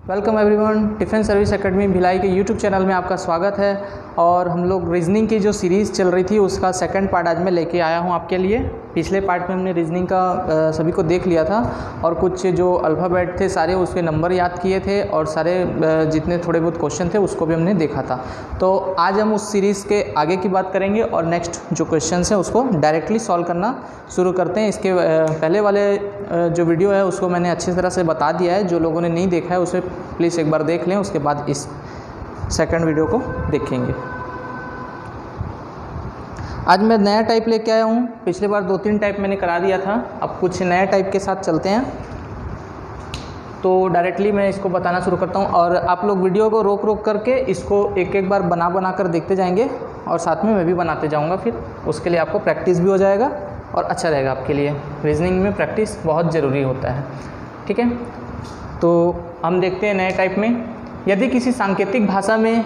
Welcome everyone, defence service academy Bhilai के YouTube channel में आपका स्वागत है। और हम लोग रीजनिंग की जो सीरीज़ चल रही थी उसका सेकंड पार्ट आज मैं लेके आया हूं आपके लिए। पिछले पार्ट में हमने रीजनिंग का सभी को देख लिया था और कुछ जो अल्फ़ाबेट थे सारे उसके नंबर याद किए थे और सारे जितने थोड़े बहुत क्वेश्चन थे उसको भी हमने देखा था। तो आज हम उस सीरीज़ के आगे की बात करेंगे और नेक्स्ट जो क्वेश्चन है उसको डायरेक्टली सॉल्व करना शुरू करते हैं। इसके पहले वाले जो वीडियो है उसको मैंने अच्छी तरह से बता दिया है, जो लोगों ने नहीं देखा है उसे प्लीज़ एक बार देख लें, उसके बाद इस सेकंड वीडियो को देखेंगे। आज मैं नया टाइप लेके आया हूँ। पिछले बार 2-3 टाइप मैंने करा दिया था, अब कुछ नया टाइप के साथ चलते हैं। तो डायरेक्टली मैं इसको बताना शुरू करता हूँ और आप लोग वीडियो को रोक करके इसको एक बार बना कर देखते जाएंगे और साथ में मैं भी बनाते जाऊँगा। फिर उसके लिए आपको प्रैक्टिस भी हो जाएगा और अच्छा रहेगा आपके लिए। रीजनिंग में प्रैक्टिस बहुत ज़रूरी होता है, ठीक है। तो हम देखते हैं नए टाइप में। यदि किसी सांकेतिक भाषा में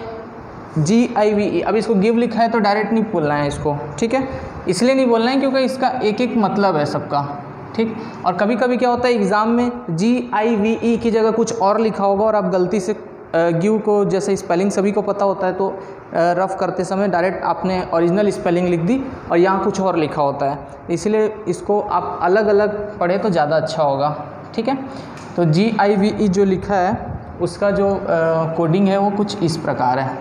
GIVE, अब इसको गिव लिखा है तो डायरेक्ट नहीं बोलना है इसको, ठीक है। इसलिए नहीं बोलना है क्योंकि इसका एक मतलब है सबका, ठीक। और कभी कभी क्या होता है एग्ज़ाम में GIVE की जगह कुछ और लिखा होगा और आप गलती से गिव को, जैसे स्पेलिंग सभी को पता होता है, तो रफ करते समय डायरेक्ट आपने ओरिजिनल स्पेलिंग लिख दी और यहाँ कुछ और लिखा होता है। इसलिए इसको आप अलग अलग पढ़े तो ज़्यादा अच्छा होगा, ठीक है। तो GIVE जो लिखा है उसका जो कोडिंग है वो कुछ इस प्रकार है,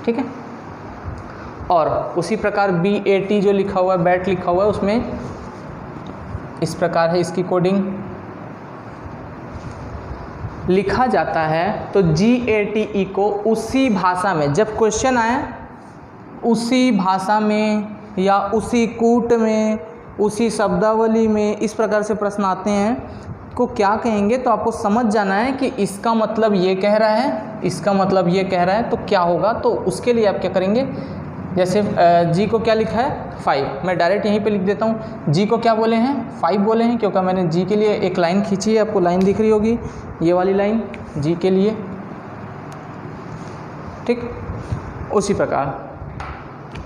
ठीक है। और उसी प्रकार BAT जो लिखा हुआ है, बैट लिखा हुआ है, उसमें इस प्रकार है इसकी कोडिंग। लिखा जाता है तो GATE को उसी भाषा में, जब क्वेश्चन आए उसी भाषा में या उसी कूट में, उसी शब्दावली में, इस प्रकार से प्रश्न आते हैं को क्या कहेंगे, तो आपको समझ जाना है कि इसका मतलब ये कह रहा है, इसका मतलब ये कह रहा है, तो क्या होगा। तो उसके लिए आप क्या करेंगे, जैसे G को क्या लिखा है 5, मैं डायरेक्ट यहीं पे लिख देता हूँ। G को क्या बोले हैं 5 बोले हैं, क्योंकि मैंने G के लिए एक लाइन खींची है, आपको लाइन दिख रही होगी ये वाली लाइन G के लिए, ठीक। उसी प्रकार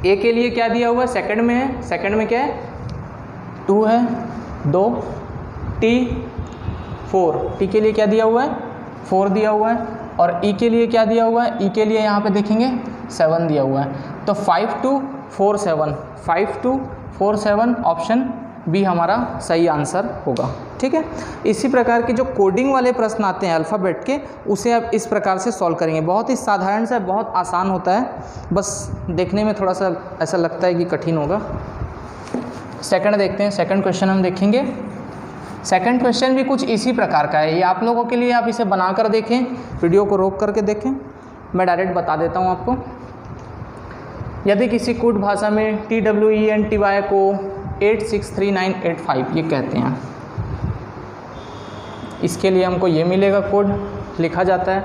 A के लिए क्या दिया हुआ है, सेकंड में है, सेकंड में क्या है 2 है, 2 T 4, T के लिए क्या दिया हुआ है 4 दिया हुआ है। और E के लिए क्या दिया हुआ है, E के लिए यहाँ पे देखेंगे 7 दिया हुआ है। तो 5 2 4 7, 5 2 4 7 ऑप्शन बी हमारा सही आंसर होगा, ठीक है। इसी प्रकार के जो कोडिंग वाले प्रश्न आते हैं अल्फ़ाबेट के, उसे आप इस प्रकार से सॉल्व करेंगे। बहुत ही साधारण सा, बहुत आसान होता है, बस देखने में थोड़ा सा ऐसा लगता है कि कठिन होगा। सेकंड देखते हैं, सेकंड क्वेश्चन हम देखेंगे। सेकंड क्वेश्चन भी कुछ इसी प्रकार का है। ये आप लोगों के लिए, आप इसे बनाकर देखें, वीडियो को रोक करके देखें, मैं डायरेक्ट बता देता हूँ आपको। यदि किसी कूट भाषा में TWENTY को 863985 ये कहते हैं, इसके लिए हमको ये मिलेगा कोड, लिखा जाता है।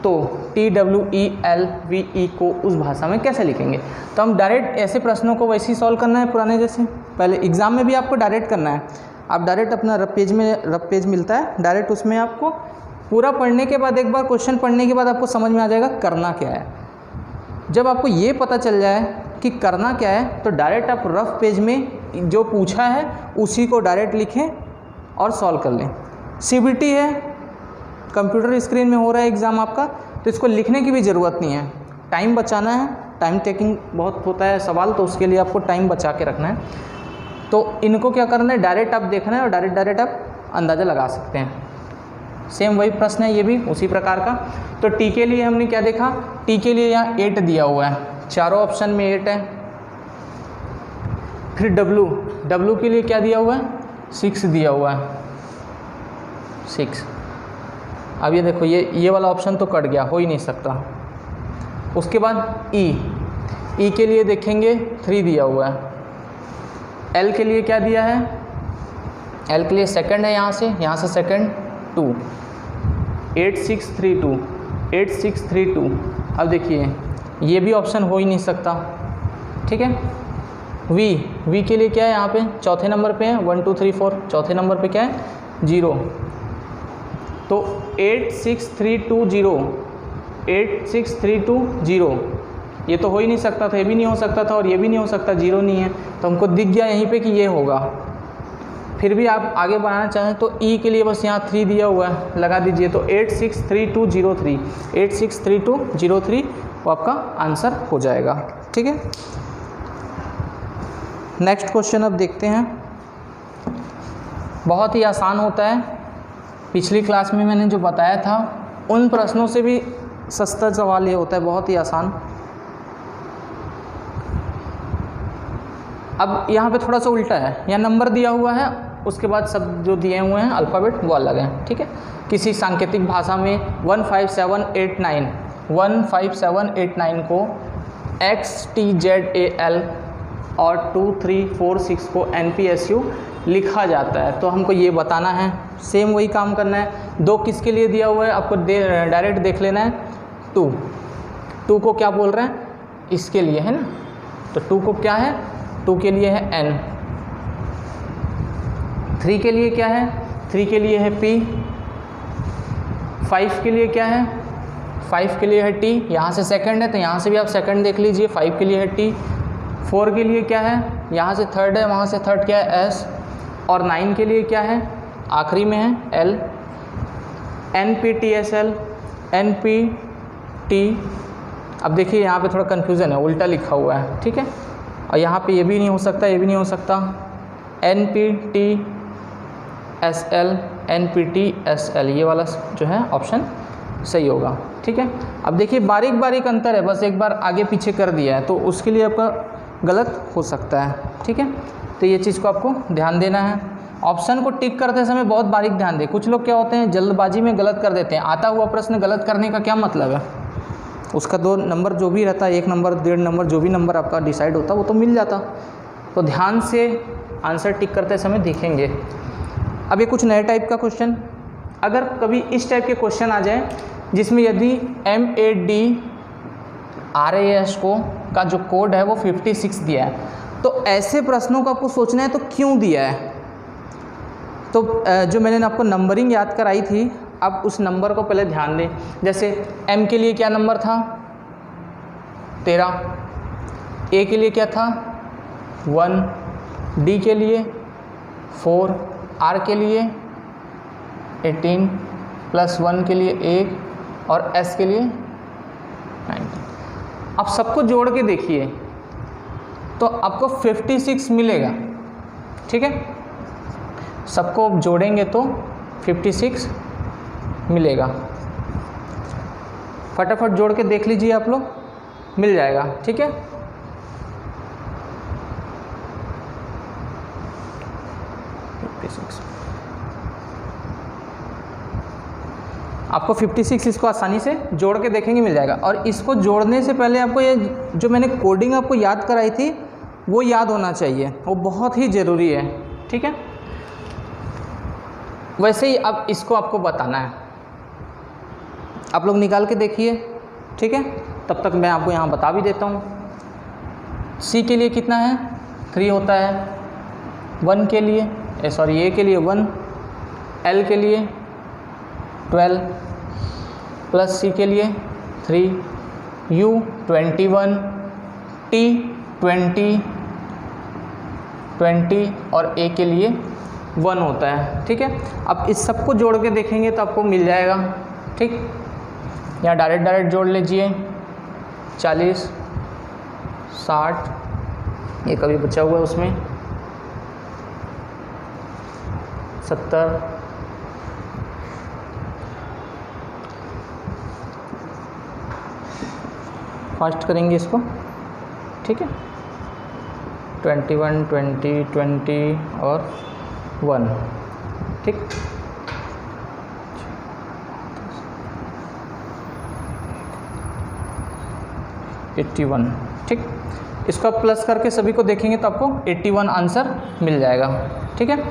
तो TWELVE को उस भाषा में कैसे लिखेंगे, तो हम डायरेक्ट ऐसे प्रश्नों को वैसे ही सॉल्व करना है पुराने जैसे। पहले एग्ज़ाम में भी आपको डायरेक्ट करना है, आप डायरेक्ट अपना रफ पेज मिलता है, डायरेक्ट उसमें आपको पूरा पढ़ने के बाद, एक बार क्वेश्चन पढ़ने के बाद आपको समझ में आ जाएगा करना क्या है। जब आपको ये पता चल जाए कि करना क्या है, तो डायरेक्ट आप रफ पेज में जो पूछा है उसी को डायरेक्ट लिखें और सॉल्व कर लें। CBT है, कंप्यूटर स्क्रीन में हो रहा है एग्ज़ाम आपका, तो इसको लिखने की भी ज़रूरत नहीं है। टाइम बचाना है, टाइम टेकिंग बहुत होता है सवाल, तो उसके लिए आपको टाइम बचा के रखना है। तो इनको क्या करना है, डायरेक्ट आप देखना है और डायरेक्ट आप अंदाज़ा लगा सकते हैं। सेम वही प्रश्न है ये भी उसी प्रकार का। तो T के लिए हमने क्या देखा, T के लिए यहाँ 8 दिया हुआ है, चारों ऑप्शन में 8 है। फिर W के लिए क्या दिया हुआ है 6 दिया हुआ है, 6। अब ये देखो ये वाला ऑप्शन तो कट गया, हो ही नहीं सकता। उसके बाद E के लिए देखेंगे 3 दिया हुआ है। L के लिए क्या दिया है, L के लिए सेकंड है, यहाँ से सेकंड 2, 8632, 8632। अब देखिए ये भी ऑप्शन हो ही नहीं सकता, ठीक है। V के लिए क्या है, यहाँ पे चौथे नंबर पे है 1 2 3 4, चौथे नंबर पे क्या है 0। तो 86320, 86320 ये तो हो ही नहीं सकता था, ये भी नहीं हो सकता था और ये भी नहीं हो सकता, 0 नहीं है। तो हमको दिख गया यहीं पे कि ये होगा, फिर भी आप आगे बढ़ाना चाहें तो ई के लिए बस यहाँ 3 दिया हुआ है, लगा दीजिए। तो 863203 863203 वो आपका आंसर हो जाएगा। ठीक है, नेक्स्ट क्वेश्चन अब देखते हैं। बहुत ही आसान होता है, पिछली क्लास में मैंने जो बताया था उन प्रश्नों से भी सस्ता सवाल ये होता है, बहुत ही आसान। अब यहाँ पे थोड़ा सा उल्टा है, यहाँ नंबर दिया हुआ है, उसके बाद सब जो दिए हुए हैं अल्फ़ाबेट वो अलग हैं। ठीक है, किसी सांकेतिक भाषा में 15789 को XTZAL और 2346 को NPSU लिखा जाता है। तो हमको ये बताना है, सेम वही काम करना है। 2 किसके लिए दिया हुआ है आपको डायरेक्ट देख लेना है। 2 को क्या बोल रहे हैं, इसके लिए है ना। तो 2 को क्या है, 2 के लिए है N। 3 के लिए क्या है, 3 के लिए है P। 5 के लिए क्या है, 5 के लिए है T। यहाँ से सेकंड है तो यहाँ से भी आप सेकंड देख लीजिए, 5 के लिए है T। 4 के लिए क्या है, यहाँ से थर्ड है, वहाँ से थर्ड क्या है S। और 9 के लिए क्या है, आखिरी में है L। NPTSL NPT। अब देखिए यहाँ पे थोड़ा कन्फ्यूज़न है, उल्टा लिखा हुआ है। ठीक है, और यहाँ पे ये भी नहीं हो सकता, ये भी नहीं हो सकता। NPTSL NPTSL ये वाला जो है ऑप्शन सही होगा। ठीक है, अब देखिए बारीक बारीक अंतर है, बस एक बार आगे पीछे कर दिया है तो उसके लिए आपका गलत हो सकता है। ठीक है, तो ये चीज़ को आपको ध्यान देना है। ऑप्शन को टिक करते समय बहुत बारीक ध्यान दें। कुछ लोग क्या होते हैं जल्दबाजी में गलत कर देते हैं। आता हुआ प्रश्न गलत करने का क्या मतलब है, उसका 2 नंबर जो भी रहता है, 1 नंबर 1.5 नंबर जो भी नंबर आपका डिसाइड होता वो तो मिल जाता। तो ध्यान से आंसर टिक करते समय देखेंगे। अब ये कुछ नए टाइप का क्वेश्चन, अगर कभी इस टाइप के क्वेश्चन आ जाए जिसमें यदि MADRAS को का जो कोड है वो 56 दिया है, तो ऐसे प्रश्नों को आपको सोचना है तो क्यों दिया है। तो जो मैंने आपको नंबरिंग याद कराई थी, अब उस नंबर को पहले ध्यान दें। जैसे M के लिए क्या नंबर था 13, A के लिए क्या था 1, D के लिए 4, R के लिए 18 + 1 के लिए 1 और S के लिए 19। अब सबको जोड़ के देखिए तो आपको 56 मिलेगा। ठीक है, सबको जोड़ेंगे तो 56 मिलेगा। फटाफट जोड़ के देख लीजिए आप लोग, मिल जाएगा। ठीक है, आपको 56 इसको आसानी से जोड़ के देखेंगे मिल जाएगा। और इसको जोड़ने से पहले आपको ये जो मैंने कोडिंग आपको याद कराई थी वो याद होना चाहिए, वो बहुत ही ज़रूरी है। ठीक है, वैसे ही अब इसको आपको बताना है, आप लोग निकाल के देखिए। ठीक है, तब तक मैं आपको यहाँ बता भी देता हूँ। C के लिए कितना है 3 होता है, 1 के लिए A के लिए 1, L के लिए 12 प्लस C के लिए 3, U 21, T 20 और A के लिए 1 होता है। ठीक है, अब इस सबको जोड़ के देखेंगे तो आपको मिल जाएगा। ठीक, यहाँ डायरेक्ट जोड़ लीजिए 40 60, ये कभी बचा हुआ है उसमें 70, फास्ट करेंगे इसको। ठीक है, 21 20 और 1। ठीक, 81। ठीक, इसको आप प्लस करके सभी को देखेंगे तो आपको 81 आंसर मिल जाएगा। ठीक है,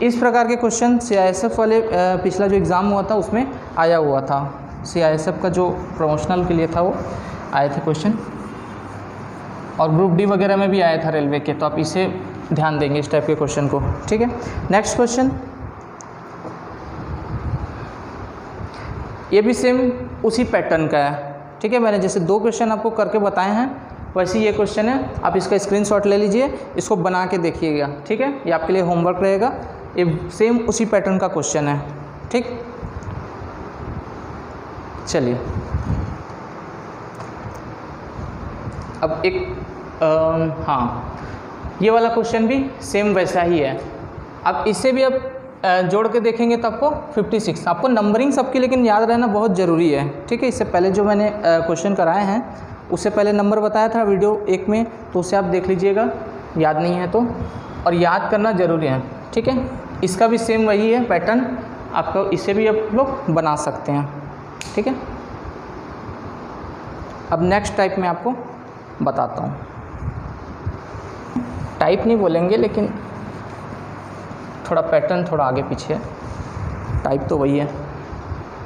इस प्रकार के क्वेश्चन CISF वाले पिछला जो एग्ज़ाम हुआ था उसमें आया हुआ था। CISF का जो प्रमोशनल के लिए था वो आए थे क्वेश्चन, और ग्रुप डी वगैरह में भी आया था रेलवे के। तो आप इसे ध्यान देंगे इस टाइप के क्वेश्चन को। ठीक है, नेक्स्ट क्वेश्चन, ये भी सेम उसी पैटर्न का है। ठीक है, मैंने जैसे 2 क्वेश्चन आपको करके बताए हैं वैसे ये क्वेश्चन है। आप इसका स्क्रीनशॉट ले लीजिए, इसको बना के देखिएगा। ठीक है, ये आपके लिए होमवर्क रहेगा, ये सेम उसी पैटर्न का क्वेश्चन है। ठीक, चलिए अब एक हाँ, ये वाला क्वेश्चन भी सेम वैसा ही है। अब इससे भी अब जोड़ के देखेंगे तो आपको 56, आपको नंबरिंग सबकी लेकिन याद रहना बहुत ज़रूरी है। ठीक है, इससे पहले जो मैंने क्वेश्चन कराए हैं उससे पहले नंबर बताया था वीडियो 1 में, तो उसे आप देख लीजिएगा, याद नहीं है तो, और याद करना ज़रूरी है। ठीक है, इसका भी सेम वही है पैटर्न, आपको इसे भी आप लोग बना सकते हैं। ठीक है, अब नेक्स्ट टाइप में आपको बताता हूँ। टाइप नहीं बोलेंगे लेकिन थोड़ा पैटर्न थोड़ा आगे पीछे है, टाइप तो वही है।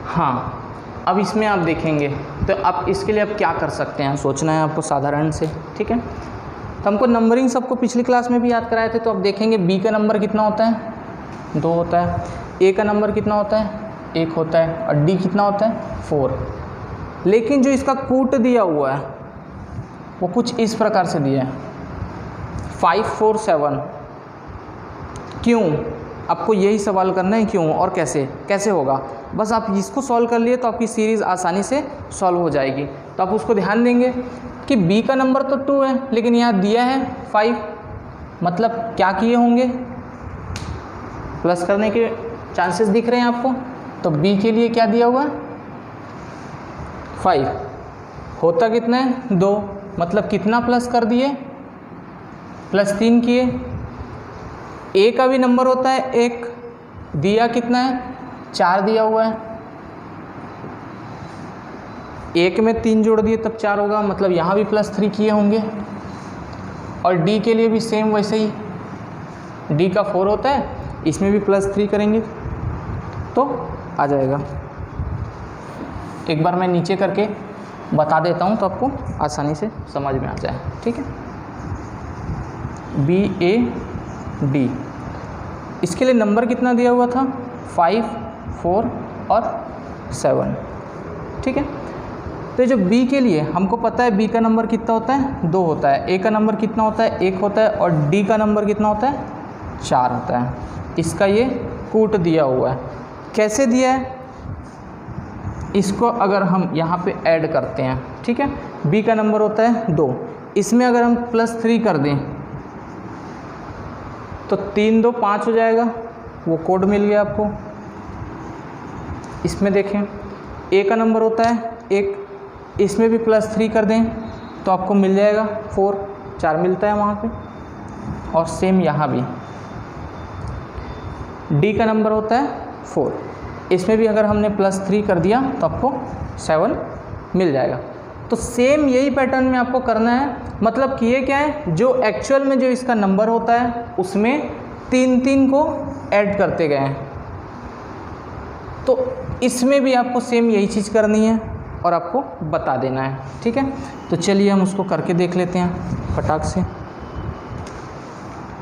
हाँ, अब इसमें आप देखेंगे तो आप इसके लिए आप क्या कर सकते हैं, सोचना है आपको साधारण से। ठीक है, तो हमको नंबरिंग सबको पिछली क्लास में भी याद कराए थे, तो आप देखेंगे बी का नंबर कितना होता है, 2 होता है, ए का नंबर कितना होता है, 1 होता है, और डी कितना होता है, 4। लेकिन जो इसका कूट दिया हुआ है वो कुछ इस प्रकार से दिया है, 5 4 7। क्यों, आपको यही सवाल करना है, क्यों और कैसे कैसे होगा। बस आप इसको सॉल्व कर लिए तो आपकी सीरीज़ आसानी से सॉल्व हो जाएगी। तो आप उसको ध्यान देंगे कि बी का नंबर तो 2 है लेकिन यहाँ दिया है 5, मतलब क्या किए होंगे, प्लस करने के चांसेस दिख रहे हैं आपको। तो बी के लिए क्या दिया हुआ है, 5, होता कितना है, 2, मतलब कितना प्लस कर दिए, +3 किए। ए का भी नंबर होता है 1, दिया कितना है, 4 दिया हुआ है, 1 में 3 जोड़ दिए तब 4 होगा, मतलब यहाँ भी +3 किए होंगे। और डी के लिए भी सेम वैसे ही, डी का 4 होता है, इसमें भी +3 करेंगे तो आ जाएगा। एक बार मैं नीचे करके बता देता हूँ तो आपको आसानी से समझ में आ जाए। ठीक है, बी ए डी, इसके लिए नंबर कितना दिया हुआ था, 5 4 और 7। ठीक है, तो जो बी के लिए हमको पता है बी का नंबर कितना होता है, 2 होता है, ए का नंबर कितना होता है, 1 होता है, और डी का नंबर कितना होता है, 4 होता है। इसका ये कूट दिया हुआ है, कैसे दिया है, इसको अगर हम यहाँ पे ऐड करते हैं, ठीक है, बी का नंबर होता है 2, इसमें अगर हम +3 कर दें तो 3 2 5 हो जाएगा, वो कोड मिल गया आपको। इसमें देखें ए का नंबर होता है 1, इसमें भी +3 कर दें तो आपको मिल जाएगा 4, 4 मिलता है वहाँ पे। और सेम यहाँ भी डी का नंबर होता है 4, इसमें भी अगर हमने +3 कर दिया तो आपको 7 मिल जाएगा। तो सेम यही पैटर्न में आपको करना है, मतलब कि ये क्या है, जो एक्चुअल में जो इसका नंबर होता है उसमें 3 को ऐड करते गए हैं। तो इसमें भी आपको सेम यही चीज़ करनी है और आपको बता देना है। ठीक है, तो चलिए हम उसको करके देख लेते हैं फटाक से।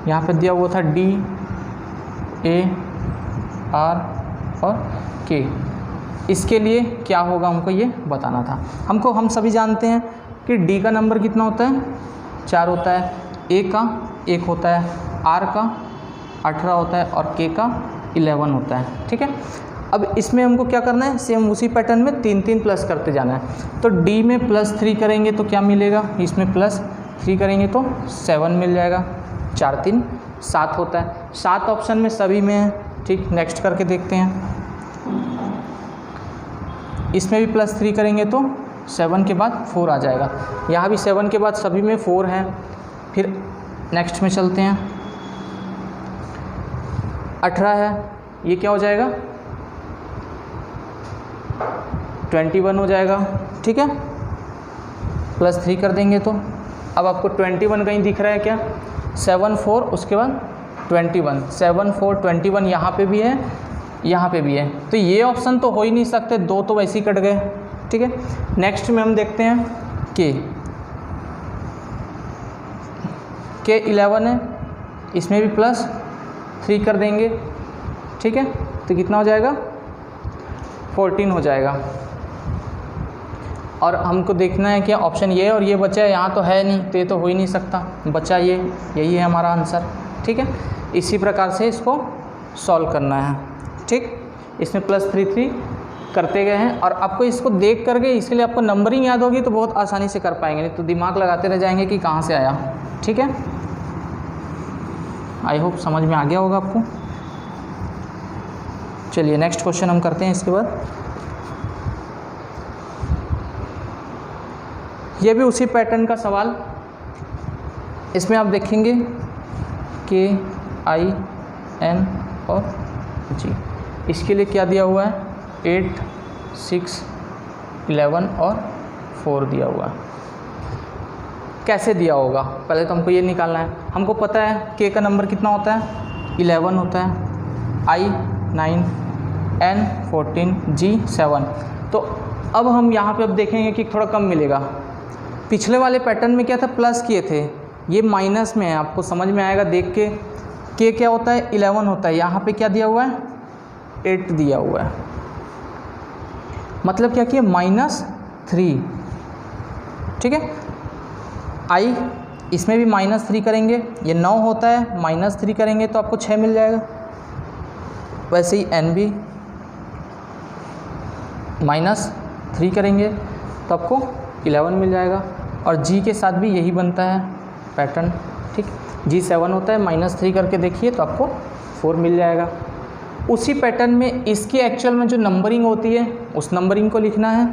यहाँ पे दिया हुआ था डी ए आर और के, इसके लिए क्या होगा हमको ये बताना था। हम सभी जानते हैं कि डी का नंबर कितना होता है, 4 होता है, ए का 1 होता है, आर का 18 होता है और के का 11 होता है। ठीक है, अब इसमें हमको क्या करना है, सेम उसी पैटर्न में 3 प्लस करते जाना है। तो डी में +3 करेंगे तो क्या मिलेगा, इसमें +3 करेंगे तो 7 मिल जाएगा, 4 3 7 होता है, 7 ऑप्शन में सभी में है। ठीक, नेक्स्ट करके देखते हैं। इसमें भी +3 करेंगे तो 7 के बाद 4 आ जाएगा, यहाँ भी 7 के बाद सभी में 4 है। फिर नेक्स्ट में चलते हैं, 18 है, ये क्या हो जाएगा, 21 हो जाएगा। ठीक है, +3 कर देंगे तो अब आपको 21 कहीं दिख रहा है क्या, 7 4 उसके बाद 21, 7 4 21 यहाँ पे भी है, यहाँ पे भी है, तो ये ऑप्शन तो हो ही नहीं सकते, 2 तो वैसे ही कट गए। ठीक है, नेक्स्ट में हम देखते हैं के 11 है, इसमें भी +3 कर देंगे। ठीक है, तो कितना हो जाएगा, 14 हो जाएगा। और हमको देखना है कि ऑप्शन ये और ये बचा है, यहाँ तो है नहीं तो ये तो हो ही नहीं सकता, बचा ये, यही है हमारा आंसर। ठीक है, इसी प्रकार से इसको सॉल्व करना है। ठीक, इसमें +3 करते गए हैं और आपको इसको देख करके इसके लिए आपको नंबरिंग याद होगी तो बहुत आसानी से कर पाएंगे, नहीं तो दिमाग लगाते रह जाएंगे कि कहाँ से आया। ठीक है, आई होप समझ में आ गया होगा आपको। चलिए नेक्स्ट क्वेश्चन हम करते हैं इसके बाद। ये भी उसी पैटर्न का सवाल, इसमें आप देखेंगे K I N और G, इसके लिए क्या दिया हुआ है 8 6 11 और 4 दिया हुआ है। कैसे दिया होगा पहले तो हमको ये निकालना है। हमको पता है K का नंबर कितना होता है 11 होता है, I 9, N 14, G 7। तो अब हम यहाँ पे अब देखेंगे कि थोड़ा कम मिलेगा। पिछले वाले पैटर्न में क्या था प्लस किए थे, ये माइनस में है, आपको समझ में आएगा देख के। K क्या होता है 11 होता है, यहाँ पे क्या दिया हुआ है 8 दिया हुआ है, मतलब क्या किया -3। ठीक है, I इसमें भी -3 करेंगे, ये 9 होता है -3 करेंगे तो आपको 6 मिल जाएगा। वैसे ही N भी -3 करेंगे तो आपको 11 मिल जाएगा, और G के साथ भी यही बनता है पैटर्न। ठीक, G 7 होता है, -3 करके देखिए तो आपको 4 मिल जाएगा। उसी पैटर्न में इसकी एक्चुअल में जो नंबरिंग होती है उस नंबरिंग को लिखना है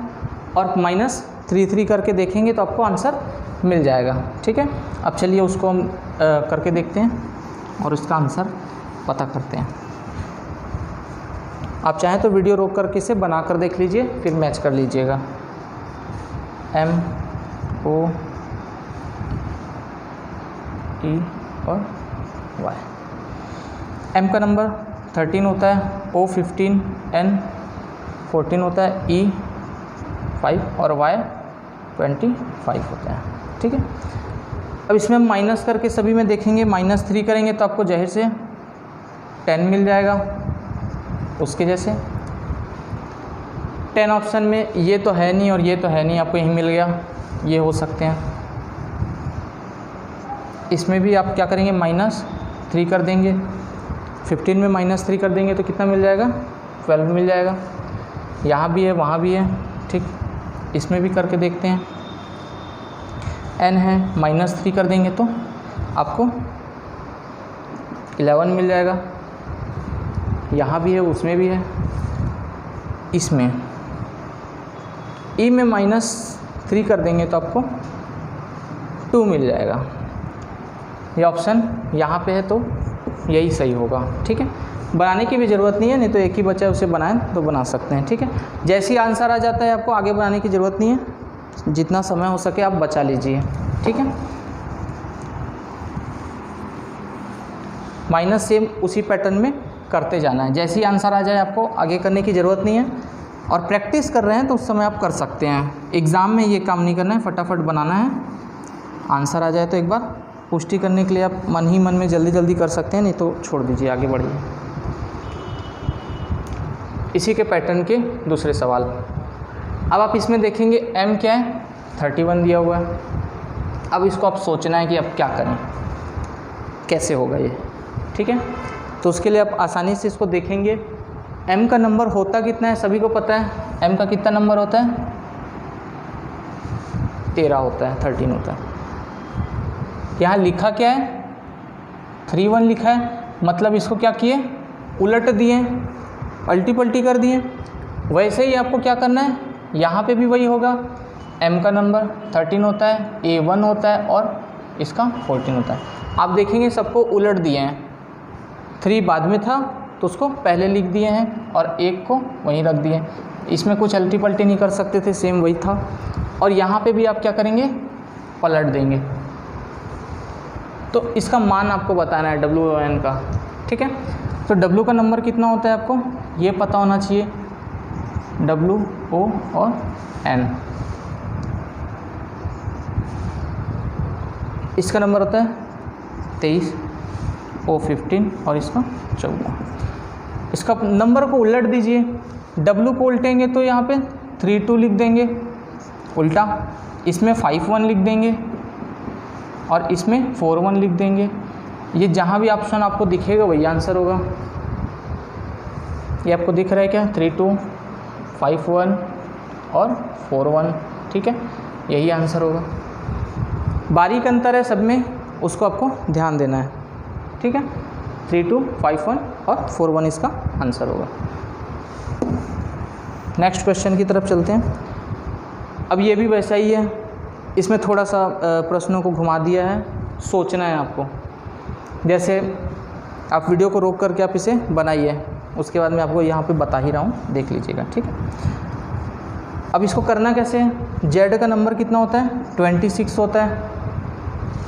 और -3 करके देखेंगे तो आपको आंसर मिल जाएगा। ठीक है, अब चलिए उसको हम करके देखते हैं और इसका आंसर पता करते हैं। आप चाहें तो वीडियो रोक करके इसे बना कर देख लीजिए, फिर मैच कर लीजिएगा। M O E और Y। M का नंबर 13 होता है, O 15, N 14 होता है, E 5 और Y 25 होता है। ठीक है, अब इसमें हम माइनस करके सभी में देखेंगे, -3 करेंगे तो आपको जाहिर से 10 मिल जाएगा। उसके जैसे 10 ऑप्शन में ये तो है नहीं और ये तो है नहीं, आपको यही मिल गया, ये हो सकते हैं। इसमें भी आप क्या करेंगे -3 कर देंगे, 15 में -3 कर देंगे तो कितना मिल जाएगा 12 मिल जाएगा। यहाँ भी है वहाँ भी है। ठीक, इसमें भी करके देखते हैं। N है -3 कर देंगे तो आपको 11 मिल जाएगा। यहाँ भी है उसमें भी है। इसमें E में -3 कर देंगे तो आपको 2 मिल जाएगा। ये ऑप्शन यहाँ पे है तो यही सही होगा। ठीक है, बनाने की भी ज़रूरत नहीं है, नहीं तो एक ही बचा है उसे बनाएं तो बना सकते हैं। ठीक है, जैसे ही आंसर आ जाता है आपको आगे बनाने की ज़रूरत नहीं है, जितना समय हो सके आप बचा लीजिए। ठीक है, माइनस सेम उसी पैटर्न में करते जाना है, जैसे ही आंसर आ जाए आपको आगे करने की ज़रूरत नहीं है। और प्रैक्टिस कर रहे हैं तो उस समय आप कर सकते हैं, एग्ज़ाम में ये काम नहीं करना है, फटाफट बनाना है। आंसर आ जाए तो एक बार पुष्टि करने के लिए आप मन ही मन में जल्दी जल्दी कर सकते हैं, नहीं तो छोड़ दीजिए, आगे बढ़िए। इसी के पैटर्न के दूसरे सवाल। अब आप इसमें देखेंगे M क्या है 31 दिया हुआ है। अब इसको आप सोचना है कि अब क्या करें, कैसे होगा ये। ठीक है, तो उसके लिए आप आसानी से इसको देखेंगे। M का नंबर होता कितना है सभी को पता है। M का कितना नंबर होता है 13 होता है, 13 होता है। यहाँ लिखा क्या है 31 लिखा है, मतलब इसको क्या किए उलट दिए, अल्टी पल्टी कर दिए। वैसे ही आपको क्या करना है, यहाँ पे भी वही होगा। M का नंबर 13 होता है, A1 होता है और इसका 14 होता है। आप देखेंगे सबको उलट दिए हैं, 3 बाद में था तो उसको पहले लिख दिए हैं और 1 को वहीं रख दिए। इसमें कुछ अल्टी पल्टी नहीं कर सकते थे, सेम वही था। और यहाँ पे भी आप क्या करेंगे पलट देंगे। तो इसका मान आपको बताना है WN का। ठीक है, तो W का नंबर कितना होता है आपको ये पता होना चाहिए, W O और N। इसका नंबर होता है 23, O 15 और इसका 14। इसका नंबर को उलट दीजिए, W को उल्टेंगे तो यहाँ पे 32 लिख देंगे उल्टा, इसमें 51 लिख देंगे और इसमें 41 लिख देंगे। ये जहाँ भी ऑप्शन आपको दिखेगा वही आंसर होगा। ये आपको दिख रहा है क्या, 3 2 5 1 और 4 1, ठीक है, यही आंसर होगा। बारीक अंतर है सब में, उसको आपको ध्यान देना है, ठीक है। 3 2 5 1 और 4 1 इसका आंसर होगा। नेक्स्ट क्वेश्चन की तरफ चलते हैं। अब ये भी वैसा ही है, इसमें थोड़ा सा प्रश्नों को घुमा दिया है, सोचना है आपको। जैसे आप वीडियो को रोक करके आप इसे बनाइए, उसके बाद मैं आपको यहाँ पे बता ही रहा हूँ, देख लीजिएगा, ठीक है। अब इसको करना कैसे है, जेड का नंबर कितना होता है, 26 होता है,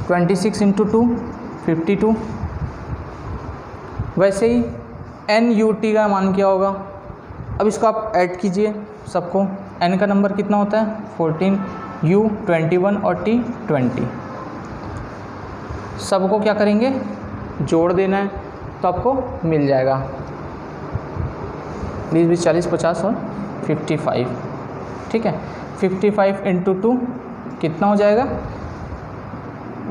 26 × 2 52। वैसे ही एन यू टी का मान क्या होगा, अब इसको आप ऐड कीजिए सबको। एन का नंबर कितना होता है 14, यू 21 और टी 20। सबको क्या करेंगे, जोड़ देना है, तो आपको मिल जाएगा 20 20 40 50 और 55, ठीक है। 55 × 2 कितना हो जाएगा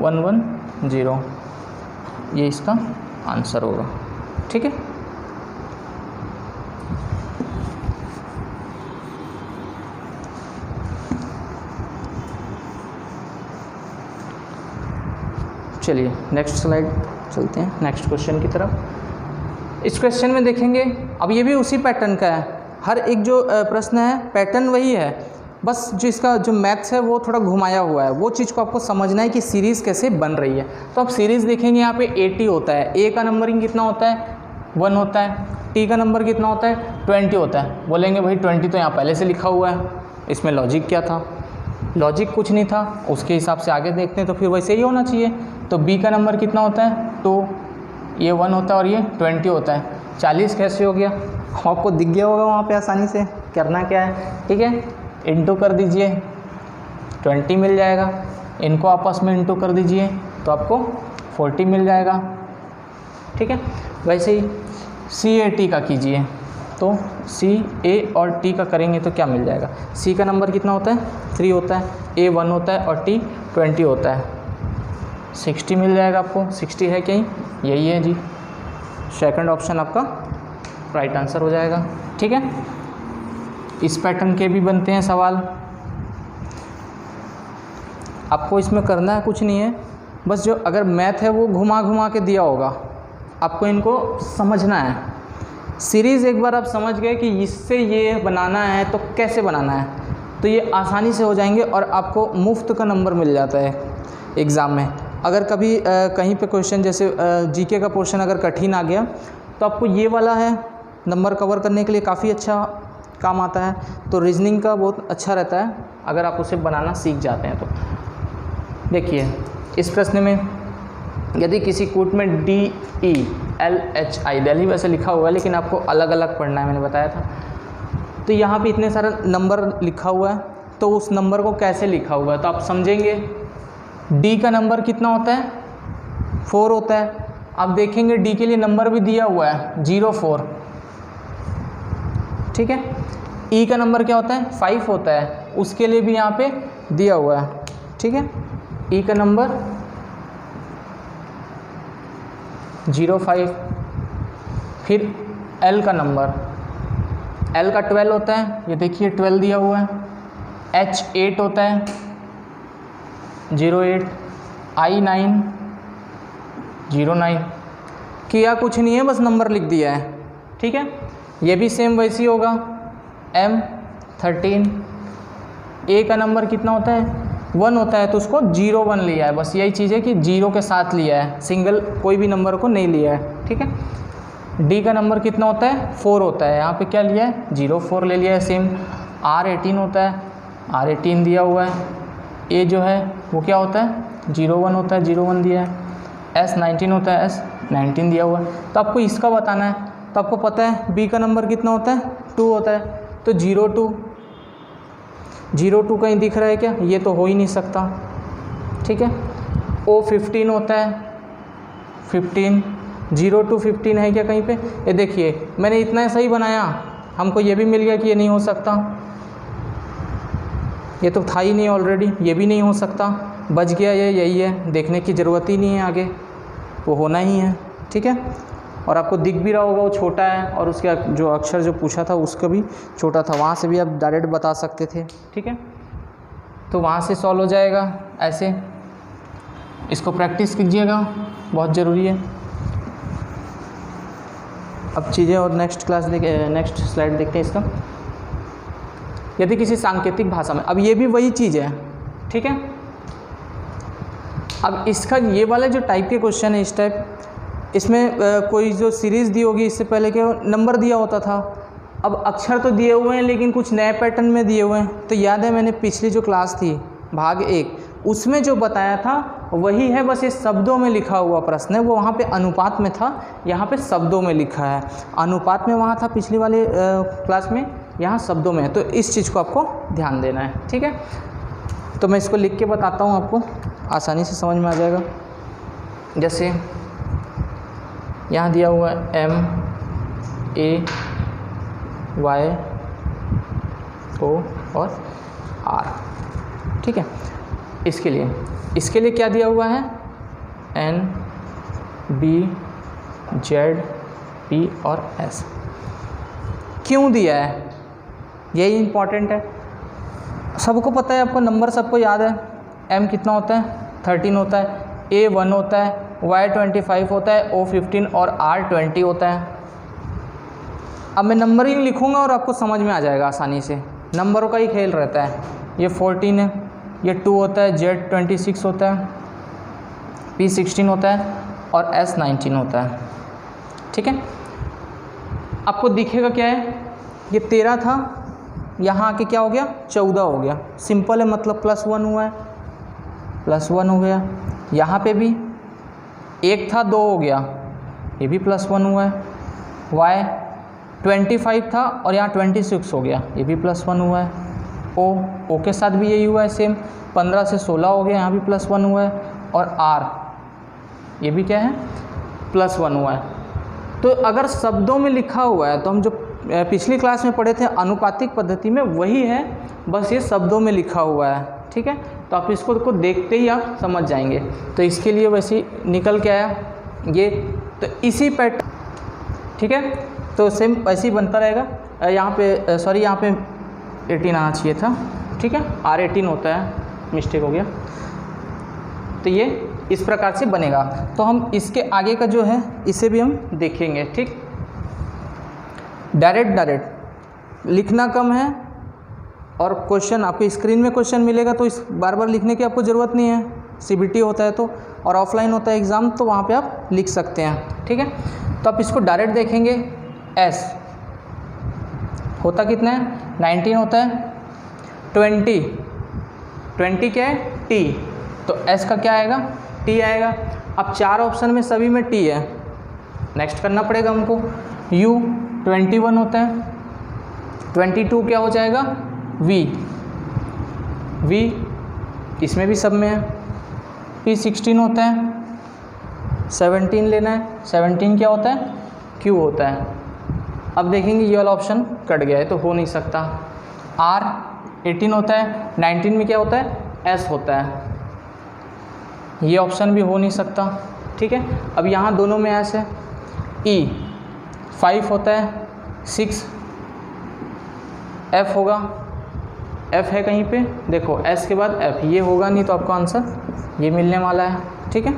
110, ये इसका आंसर होगा, ठीक है। चलिए नेक्स्ट स्लाइड चलते हैं, नेक्स्ट क्वेश्चन की तरफ। इस क्वेश्चन में देखेंगे, अब ये भी उसी पैटर्न का है, हर एक जो प्रश्न है पैटर्न वही है, बस जो इसका जो मैथ्स है वो थोड़ा घुमाया हुआ है। वो चीज़ को आपको समझना है कि सीरीज़ कैसे बन रही है। तो आप सीरीज़ देखेंगे, यहाँ पे 80 होता है, ए का नंबरिंग कितना होता है 1 होता है, टी का नंबर कितना होता है 20 होता है। बोलेंगे भाई 20 तो यहाँ पहले से लिखा हुआ है, इसमें लॉजिक क्या था, लॉजिक कुछ नहीं था, उसके हिसाब से आगे देखते हैं तो फिर वैसे ही होना चाहिए। तो बी का नंबर कितना होता है 2, ये 1 होता है और ये 20 होता है। 40 कैसे हो गया, आपको दिख गया होगा वहाँ पे आसानी से। करना क्या है, ठीक है, इंटू कर दीजिए, 20 मिल जाएगा। इनको आपस में इंटू कर दीजिए तो आपको 40 मिल जाएगा, ठीक है। वैसे ही सी ए टी का कीजिए, तो सी ए और टी का करेंगे तो क्या मिल जाएगा। सी का नंबर कितना होता है 3 होता है, ए 1 होता है और टी 20 होता है, 60 मिल जाएगा आपको। 60 है कहीं, यही है जी, सेकंड ऑप्शन आपका राइट आंसर हो जाएगा, ठीक है। इस पैटर्न के भी बनते हैं सवाल। आपको इसमें करना है कुछ नहीं है, बस जो अगर मैथ है वो घुमा घुमा के दिया होगा, आपको इनको समझना है। सीरीज़ एक बार आप समझ गए कि इससे ये बनाना है तो कैसे बनाना है, तो ये आसानी से हो जाएंगे और आपको मुफ्त का नंबर मिल जाता है एग्ज़ाम में। अगर कभी कहीं पे क्वेश्चन जैसे जीके का पोर्शन अगर कठिन आ गया तो आपको ये वाला है नंबर कवर करने के लिए काफ़ी अच्छा काम आता है। तो रीजनिंग का बहुत अच्छा रहता है अगर आप उसे बनाना सीख जाते हैं तो। देखिए इस प्रश्न में यदि किसी कूट में DELHI दिल्ली वैसे लिखा हुआ है लेकिन आपको अलग अलग पढ़ना है, मैंने बताया था। तो यहाँ पे इतने सारे नंबर लिखा हुआ है, तो उस नंबर को कैसे लिखा हुआ है तो आप समझेंगे। डी का नंबर कितना होता है 4 होता है। आप देखेंगे डी के लिए नंबर भी दिया हुआ है 04, ठीक है। ई का नंबर क्या होता है 5 होता है, उसके लिए भी यहाँ पे दिया हुआ है, ठीक है। ई का नंबर 05। फिर एल का नंबर, एल का 12 होता है, ये देखिए 12 दिया हुआ है। एच 8 होता है 08। आई 9 09। किया कुछ नहीं है, बस नंबर लिख दिया है, ठीक है। ये भी सेम वैसी होगा। एम 13। ए का नंबर कितना होता है 1 होता है, तो उसको 01 लिया है, बस यही चीज़ है कि 0 के साथ लिया है, सिंगल कोई भी नंबर को नहीं लिया है, ठीक है। डी का नंबर कितना होता है 4 होता है, यहाँ पे क्या लिया है 04 ले लिया है सेम। आर 18 होता है, आर 18 दिया हुआ है। ए जो है वो क्या होता है 01 होता है, 01 दिया है। एस 19 होता है, एस 19 दिया हुआ है। तो आपको इसका बताना है, तो आपको पता है बी का नंबर कितना होता है 2 होता है, तो 02 कहीं दिख रहा है क्या, ये तो हो ही नहीं सकता, ठीक है। ओ 15 होता है 15, 02 15 है क्या कहीं पे, ये देखिए मैंने इतना सही बनाया, हमको ये भी मिल गया कि ये नहीं हो सकता, ये तो था ही नहीं ऑलरेडी, ये भी नहीं हो सकता, बच गया ये, यही है, देखने की ज़रूरत ही नहीं है आगे, वो होना ही है, ठीक है। और आपको दिख भी रहा होगा वो छोटा है, और उसके जो अक्षर जो पूछा था उसका भी छोटा था, वहाँ से भी आप डायरेक्ट बता सकते थे। ठीक है, तो वहाँ से सॉल्व हो जाएगा ऐसे। इसको प्रैक्टिस कीजिएगा, बहुत ज़रूरी है। अब चीज़ें और नेक्स्ट स्लाइड देखते हैं इसका। यदि किसी सांकेतिक भाषा में, अब ये भी वही चीज़ है, ठीक है। अब इसका ये वाला जो टाइप के क्वेश्चन है, इस टाइप, इसमें कोई जो सीरीज़ दी होगी, इससे पहले क्या नंबर दिया होता था, अब अक्षर तो दिए हुए हैं लेकिन कुछ नए पैटर्न में दिए हुए हैं। तो याद है मैंने पिछली जो क्लास थी भाग 1, उसमें जो बताया था वही है, बस ये शब्दों में लिखा हुआ प्रश्न है। वो वहाँ पे अनुपात में था, यहाँ पे शब्दों में लिखा है। अनुपात में वहाँ था पिछली वाले क्लास में, यहाँ शब्दों में है। तो इस चीज़ को आपको ध्यान देना है, ठीक है। तो मैं इसको लिख के बताता हूँ, आपको आसानी से समझ में आ जाएगा। जैसे यहाँ दिया हुआ है MAY O और R, ठीक है। इसके लिए क्या दिया हुआ है, NBZP और S। क्यों दिया है, यही इम्पॉर्टेंट है। सबको पता है, आपको नंबर सबको याद है। M कितना होता है, 13 होता है, A 1 होता है, Y 25 होता है, O 15 और R 20 होता है। अब मैं नंबरिंग लिखूंगा और आपको समझ में आ जाएगा आसानी से। नंबरों का ही खेल रहता है। ये 14 है, ये 2 होता है, Z 26 होता है, P 16 होता है और S 19 होता है, ठीक है। आपको दिखेगा क्या है, ये 13 था, यहाँ आके क्या हो गया, 14 हो गया। सिंपल है, मतलब +1 हुआ है, +1 हो गया। यहाँ पे भी 1 था, 2 हो गया, ये भी +1 हुआ है। Y 25 था और यहाँ 26 हो गया, ये भी +1 हुआ है। O के साथ भी यही हुआ है, सेम 15 से 16 हो गया, यहाँ भी +1 हुआ है। और R ये भी क्या है, +1 हुआ है। तो अगर शब्दों में लिखा हुआ है तो हम जो पिछली क्लास में पढ़े थे अनुपातिक पद्धति में, वही है, बस ये शब्दों में लिखा हुआ है, ठीक है। तो आप इसको देखते ही आप समझ जाएंगे। तो इसके लिए वैसे निकल के आया ये, तो इसी पैटर्न, ठीक है। तो सेम वैसे ही बनता रहेगा। यहाँ पे सॉरी, यहाँ पे 18 आना चाहिए था, ठीक है, R 18 होता है, मिस्टेक हो गया। तो ये इस प्रकार से बनेगा। तो हम इसके आगे का जो है इसे भी हम देखेंगे, ठीक। डायरेक्ट लिखना कम है, और क्वेश्चन आपको स्क्रीन में क्वेश्चन मिलेगा तो इस बार बार लिखने की आपको ज़रूरत नहीं है। CBT होता है तो, और ऑफलाइन होता है एग्ज़ाम, तो वहाँ पे आप लिख सकते हैं, ठीक है। तो आप इसको डायरेक्ट देखेंगे। S होता कितना है, 19 होता है। 20 क्या है, T, तो S का क्या आएगा, T आएगा। अब 4 ऑप्शन में सभी में T है, नेक्स्ट करना पड़ेगा हमको। U 21 होता है। 22 क्या हो जाएगा, V इसमें भी सब में है। P 16 होता है। 17 लेना है, 17 क्या होता है, Q होता है। अब देखेंगे ये वाला ऑप्शन कट गया है तो हो नहीं सकता। R 18 होता है, 19 में क्या होता है, S होता है, ये ऑप्शन भी हो नहीं सकता, ठीक है। अब यहाँ दोनों में S है। E 5 होता है, 6 F होगा, F है कहीं पे, देखो S के बाद F, ये होगा नहीं तो आपका आंसर ये मिलने वाला है, ठीक है।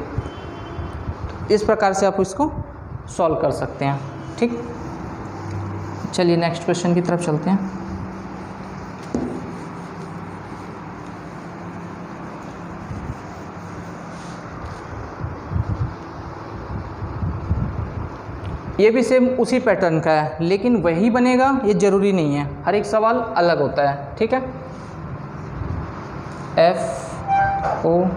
इस प्रकार से आप इसको सॉल्व कर सकते हैं, ठीक। चलिए नेक्स्ट क्वेश्चन की तरफ चलते हैं। ये भी सेम उसी पैटर्न का है, लेकिन वही बनेगा ये ज़रूरी नहीं है, हर एक सवाल अलग होता है, ठीक है। FORGE,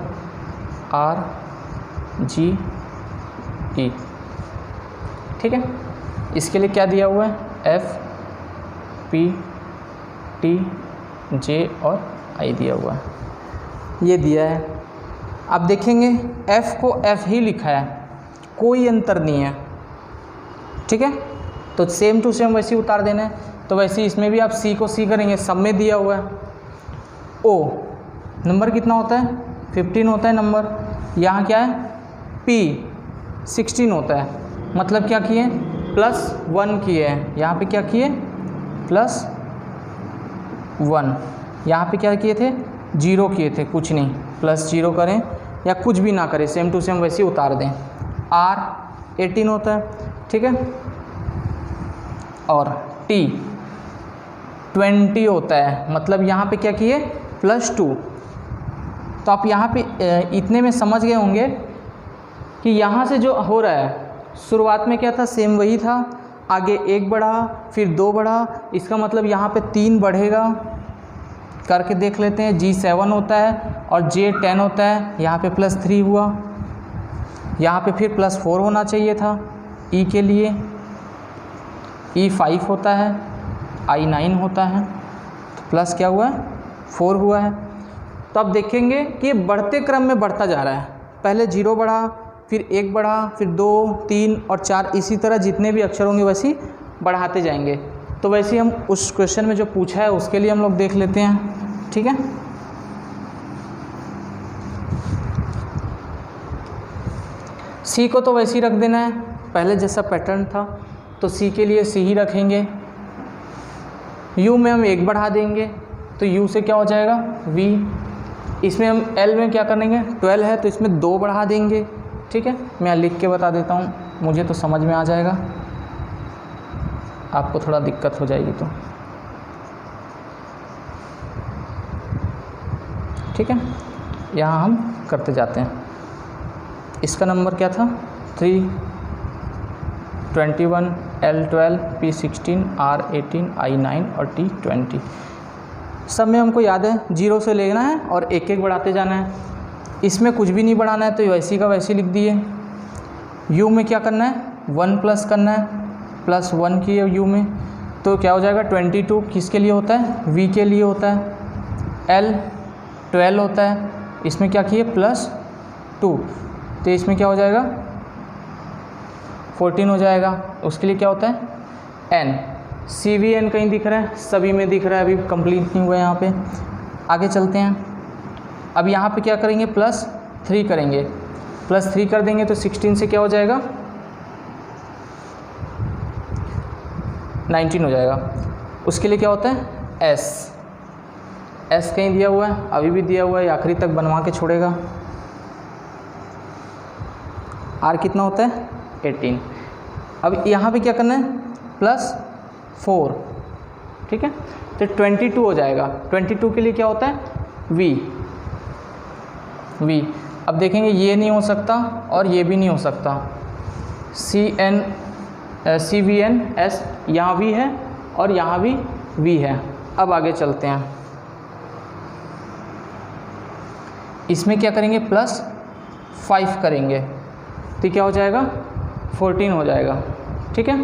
ठीक है। इसके लिए क्या दिया हुआ है, FPTJ और I दिया हुआ है, ये दिया है। अब देखेंगे F को F ही लिखा है, कोई अंतर नहीं है, ठीक है। तो सेम टू सेम वैसे ही उतार देना है। तो वैसे ही इसमें भी आप C को C करेंगे, सब में दिया हुआ है। O नंबर कितना होता है, 15 होता है नंबर। यहाँ क्या है, P 16 होता है। मतलब क्या किए, +1 किए हैं। यहाँ पे क्या किए, +1। यहाँ पे क्या किए थे, 0 किए थे, कुछ नहीं, +0 करें या कुछ भी ना करें, सेम टू सेम वैसे ही उतार दें। R 18 होता है, ठीक है, और T 20 होता है। मतलब यहाँ पे क्या किए, +2। तो आप यहाँ पे इतने में समझ गए होंगे कि यहाँ से जो हो रहा है, शुरुआत में क्या था, सेम वही था, आगे 1 बढ़ा, फिर 2 बढ़ा, इसका मतलब यहाँ पे 3 बढ़ेगा। करके देख लेते हैं। G7 होता है और J10 होता है, यहाँ पे +3 हुआ, यहाँ पे फिर +4 होना चाहिए था E के लिए। E5 होता है, I9 होता है, तो प्लस क्या हुआ है, 4 हुआ है। तो अब देखेंगे कि ये बढ़ते क्रम में बढ़ता जा रहा है। पहले 0 बढ़ा, फिर 1 बढ़ा, फिर 2, 3 और 4, इसी तरह जितने भी अक्षर होंगे वैसे ही बढ़ाते जाएंगे। तो वैसे ही हम उस क्वेश्चन में जो पूछा है उसके लिए हम लोग देख लेते हैं, ठीक है। C को तो वैसे ही रख देना है, पहले जैसा पैटर्न था, तो C के लिए C ही रखेंगे। U में हम 1 बढ़ा देंगे, तो U से क्या हो जाएगा, V। इसमें हम L में क्या करेंगे, 12 है तो इसमें 2 बढ़ा देंगे, ठीक है। मैं लिख के बता देता हूँ, मुझे तो समझ में आ जाएगा, आपको थोड़ा दिक्कत हो जाएगी तो, ठीक है। यहाँ हम करते जाते हैं। इसका नंबर क्या था, 3, 21, L12, P16, R18, I9 और T20। सब में हमको याद है 0 से लेना है और 1-1 बढ़ाते जाना है। इसमें कुछ भी नहीं बढ़ाना है, तो वैसी का वैसे लिख दिए। U में क्या करना है, 1 प्लस करना है, +1 किए U में, तो क्या हो जाएगा, 22 किसके लिए होता है, V के लिए होता है। L 12 होता है, इसमें क्या किए, +2, तो इसमें क्या हो जाएगा, 14 हो जाएगा। उसके लिए क्या होता है, N। CVN कहीं दिख रहा है, सभी में दिख रहा है, अभी कंप्लीट नहीं हुआ है यहाँ पे। आगे चलते हैं। अब यहाँ पे क्या करेंगे, +3 करेंगे, +3 कर देंगे तो 16 से क्या हो जाएगा, 19 हो जाएगा। उसके लिए क्या होता है, S कहीं दिया हुआ है, अभी भी दिया हुआ है, आखिरी तक बनवा के छोड़ेगा। R कितना होता है, 18। अब यहाँ पे क्या करना है, +4, ठीक है, तो 22 हो जाएगा। 22 के लिए क्या होता है, V। अब देखेंगे ये नहीं हो सकता और ये भी नहीं हो सकता, CVN S, यहाँ V है और यहाँ भी V है। अब आगे चलते हैं। इसमें क्या करेंगे, +5 करेंगे, तो क्या हो जाएगा, 14 हो जाएगा, ठीक है।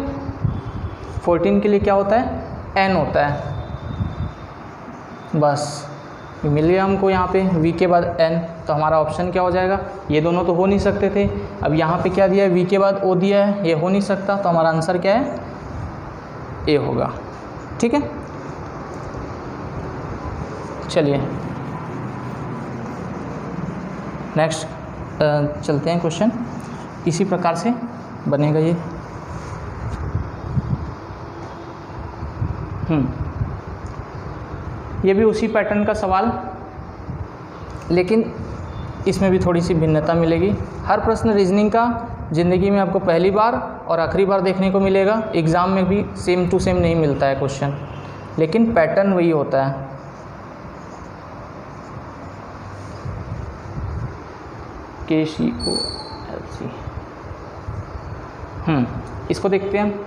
14 के लिए क्या होता है, N होता है। बस मिल गया हमको यहाँ पे V के बाद N, तो हमारा ऑप्शन क्या हो जाएगा, ये दोनों तो हो नहीं सकते थे। अब यहाँ पे क्या दिया है, V के बाद O दिया है, ये हो नहीं सकता, तो हमारा आंसर क्या है, A होगा, ठीक है। चलिए नेक्स्ट चलते हैं क्वेश्चन। इसी प्रकार से बनेगा ये। ये भी उसी पैटर्न का सवाल, लेकिन इसमें भी थोड़ी सी भिन्नता मिलेगी। हर प्रश्न रीजनिंग का ज़िंदगी में आपको पहली बार और आखिरी बार देखने को मिलेगा। एग्ज़ाम में भी सेम टू सेम नहीं मिलता है क्वेश्चन, लेकिन पैटर्न वही होता है। KCOLC। इसको देखते हैं।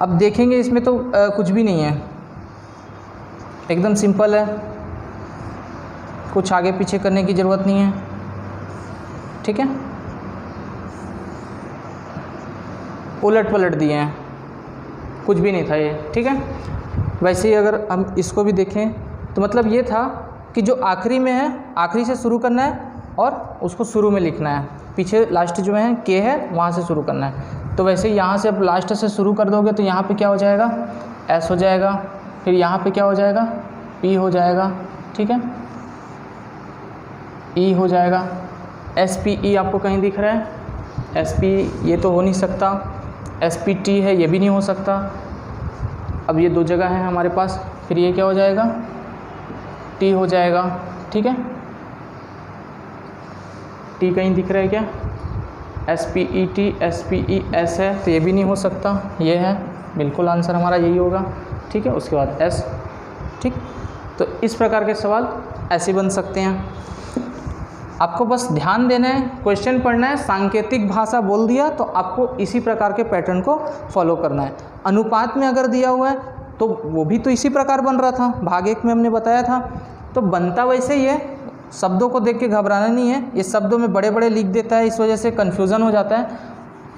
अब देखेंगे इसमें तो कुछ भी नहीं है, एकदम सिंपल है, कुछ आगे पीछे करने की ज़रूरत नहीं है, ठीक है। उलट पलट दिए हैं, कुछ भी नहीं था ये, ठीक है। वैसे ही अगर हम इसको भी देखें तो मतलब ये था कि जो आखिरी में है आखिरी से शुरू करना है और उसको शुरू में लिखना है, पीछे लास्ट जो है K है वहाँ से शुरू करना है। तो वैसे यहाँ से अब लास्ट से शुरू कर दोगे तो यहाँ पे क्या हो जाएगा, S हो जाएगा, फिर यहाँ पे क्या हो जाएगा, P हो जाएगा, ठीक है, E हो जाएगा, SPE आपको कहीं दिख रहा है, SP ये तो हो नहीं सकता, SPT है ये भी नहीं हो सकता। अब ये 2 जगह है हमारे पास, फिर ये क्या हो जाएगा, T हो जाएगा। ठीक है, T कहीं दिख रहा है क्या, SPET SPES है तो ये भी नहीं हो सकता, ये है, बिल्कुल आंसर हमारा यही होगा। ठीक है, उसके बाद S। ठीक, तो इस प्रकार के सवाल ऐसे बन सकते हैं। आपको बस ध्यान देना है, क्वेश्चन पढ़ना है, सांकेतिक भाषा बोल दिया तो आपको इसी प्रकार के पैटर्न को फॉलो करना है। अनुपात में अगर दिया हुआ है तो वो भी तो इसी प्रकार बन रहा था, भाग 1 में हमने बताया था, तो बनता वैसे ही है। शब्दों को देख के घबराना नहीं है, ये शब्दों में बड़े बड़े लिख देता है, इस वजह से कन्फ्यूज़न हो जाता है,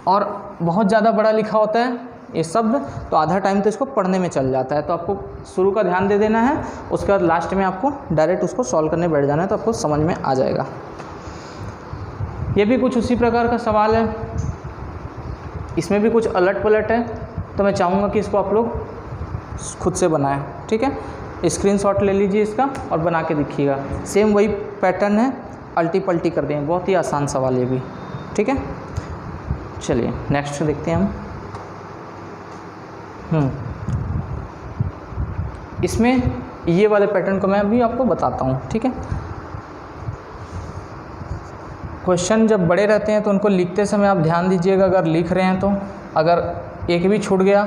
और बहुत ज़्यादा बड़ा लिखा होता है ये शब्द, तो आधा टाइम तो इसको पढ़ने में चल जाता है। तो आपको शुरू का ध्यान दे देना है, उसके बाद लास्ट में आपको डायरेक्ट उसको सॉल्व करने बैठ जाना है, तो आपको समझ में आ जाएगा। ये भी कुछ उसी प्रकार का सवाल है, इसमें भी कुछ अलट पलट है, तो मैं चाहूँगा कि इसको आप लोग खुद से बनाएं। ठीक है, स्क्रीनशॉट ले लीजिए इसका और बना के दिखिएगा। सेम वही पैटर्न है, अल्टी पल्टी कर दें, बहुत ही आसान सवाल ये भी। ठीक है, चलिए नेक्स्ट देखते हैं हम। इसमें ये वाले पैटर्न को मैं अभी आपको बताता हूँ। ठीक है, क्वेश्चन जब बड़े रहते हैं तो उनको लिखते समय आप ध्यान दीजिएगा, अगर लिख रहे हैं तो अगर एक भी छूट गया